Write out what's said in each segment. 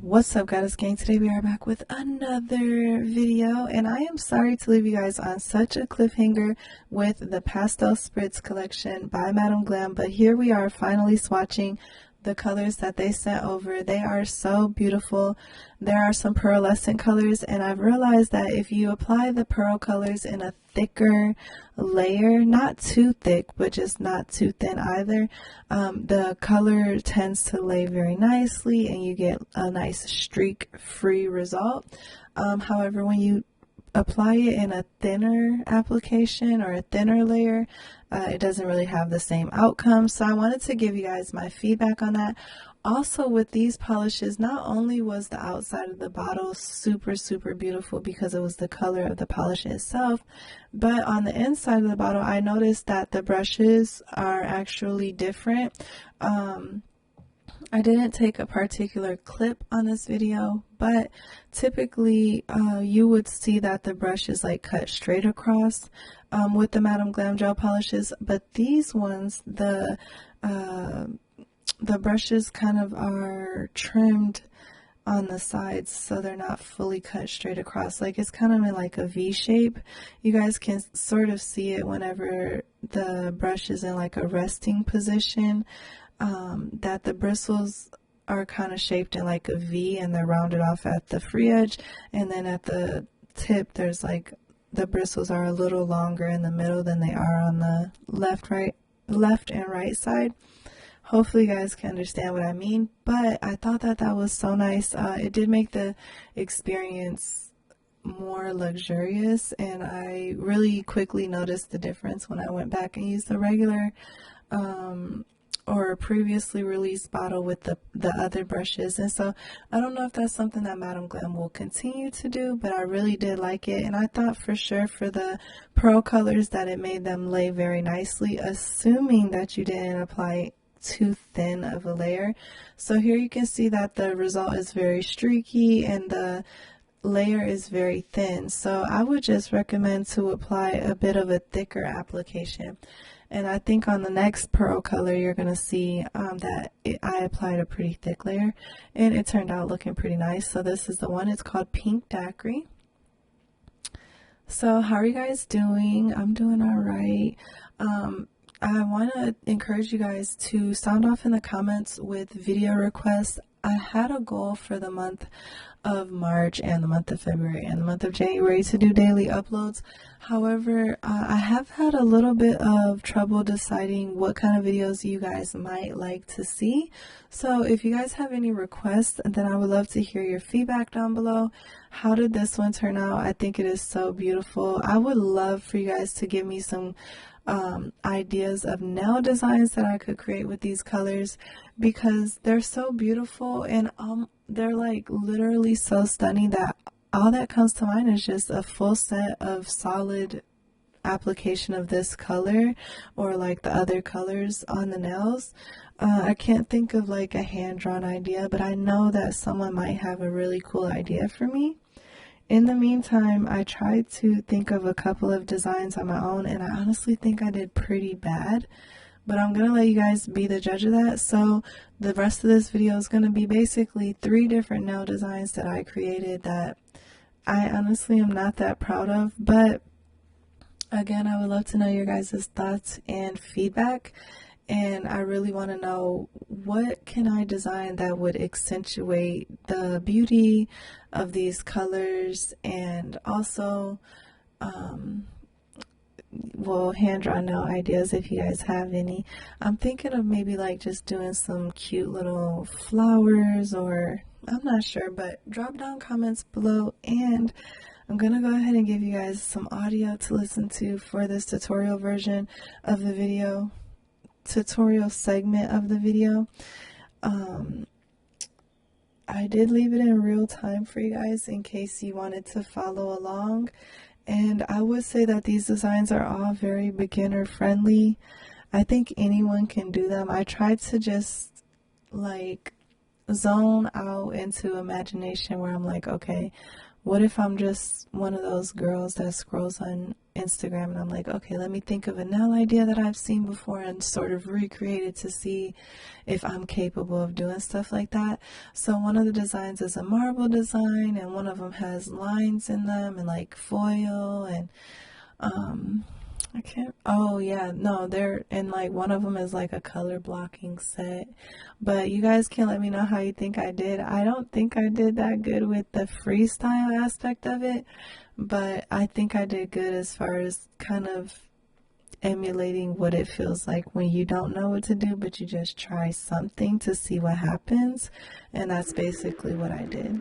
What's up, Goddess Gang? Today we are back with another video, and I am sorry to leave you guys on such a cliffhanger with the Pastel Spritz Collection by Madam Glam, but here we are finally swatching the colors that they sent over. They are so beautiful. There are some pearlescent colors, and I've realized that if you apply the pearl colors in a thicker layer, not too thick but just not too thin either, the color tends to lay very nicely and you get a nice streak free result. However, when you apply it in a thinner application or a thinner layer, it doesn't really have the same outcome. So I wanted to give you guys my feedback on that. Also, with these polishes, not only was the outside of the bottle super beautiful because it was the color of the polish itself, but on the inside of the bottle I noticed that the brushes are actually different. I didn't take a particular clip on this video, but typically you would see that the brush is like cut straight across with the Madam Glam gel polishes, but these ones, the brushes kind of are trimmed on the sides, so they're not fully cut straight across. Like, it's kind of in like a V shape. You guys can sort of see it whenever the brush is in like a resting position, that the bristles are kind of shaped in like a V and they're rounded off at the free edge, and then at the tip there's like the bristles are a little longer in the middle than they are on the left and right side. Hopefully you guys can understand what I mean, but I thought that that was so nice. It did make the experience more luxurious, and I really quickly noticed the difference when I went back and used the regular or previously released bottle with the other brushes. And so I don't know if that's something that Madam Glam will continue to do, but I really did like it, and I thought for sure for the pearl colors that it made them lay very nicely, assuming that you didn't apply too thin of a layer. So here you can see that the result is very streaky and the layer is very thin. So I would just recommend to apply a bit of a thicker application. And I think on the next pearl color you're going to see that I applied a pretty thick layer and it turned out looking pretty nice. So this is the one. It's called Pink Daiquiri. So how are you guys doing? I'm doing all right. I want to encourage you guys to sound off in the comments with video requests. I had a goal for the month of March and the month of February and the month of January to do daily uploads. However, I have had a little bit of trouble deciding what kind of videos you guys might like to see. So if you guys have any requests, then I would love to hear your feedback down below. How did this one turn out? I think it is so beautiful. I would love for you guys to give me some ideas of nail designs that I could create with these colors, because they're so beautiful and they're like literally so stunning that all that comes to mind is just a full set of solid application of this color or like the other colors on the nails. I can't think of like a hand-drawn idea, but I know that someone might have a really cool idea for me. In the meantime, I tried to think of a couple of designs on my own, and I honestly think I did pretty bad, but I'm going to let you guys be the judge of that. So the rest of this video is going to be basically 3 different nail designs that I created that I honestly am not that proud of, but again, I would love to know your guys' thoughts and feedback. And I really want to know, what can I design that would accentuate the beauty of these colors, and also well, hand-drawn nail ideas if you guys have any. I'm thinking of maybe like just doing some cute little flowers, or I'm not sure, but drop down comments below, and I'm gonna go ahead and give you guys some audio to listen to for this tutorial version of the video. Tutorial segment of the video. I did leave it in real time for you guys in case you wanted to follow along, and I would say that these designs are all very beginner friendly. I think anyone can do them. I tried to just like zone out into imagination where I'm like, okay, what if I'm just one of those girls that scrolls on Instagram, and I'm like, okay, let me think of a nail idea that I've seen before and sort of recreate it to see if I'm capable of doing stuff like that. So one of the designs is a marble design, and one of them has lines in them and like foil, and I can't, oh yeah, no, they're, and like one of them is like a color blocking set. But you guys can let me know how you think I did. I don't think I did that good with the freestyle aspect of it, but I think I did good as far as kind of emulating what it feels like when you don't know what to do, but you just try something to see what happens. And that's basically what I did.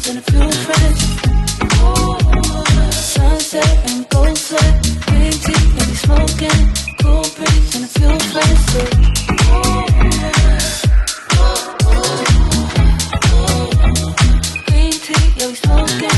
breeze and a few friends. Sunset and gold sweat, green tea and we smoking. Cool breeze and a few friends. Green tea, yeah, we smoking.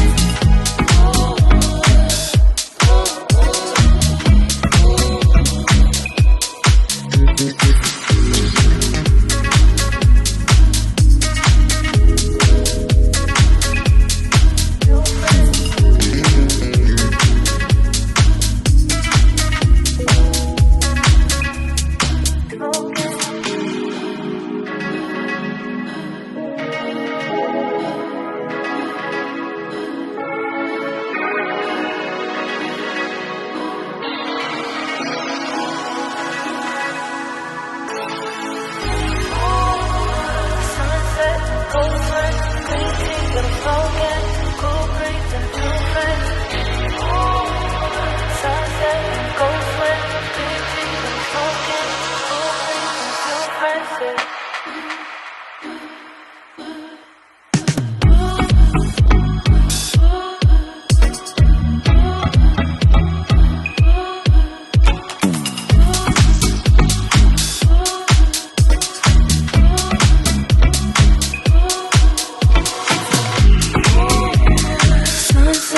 Sunset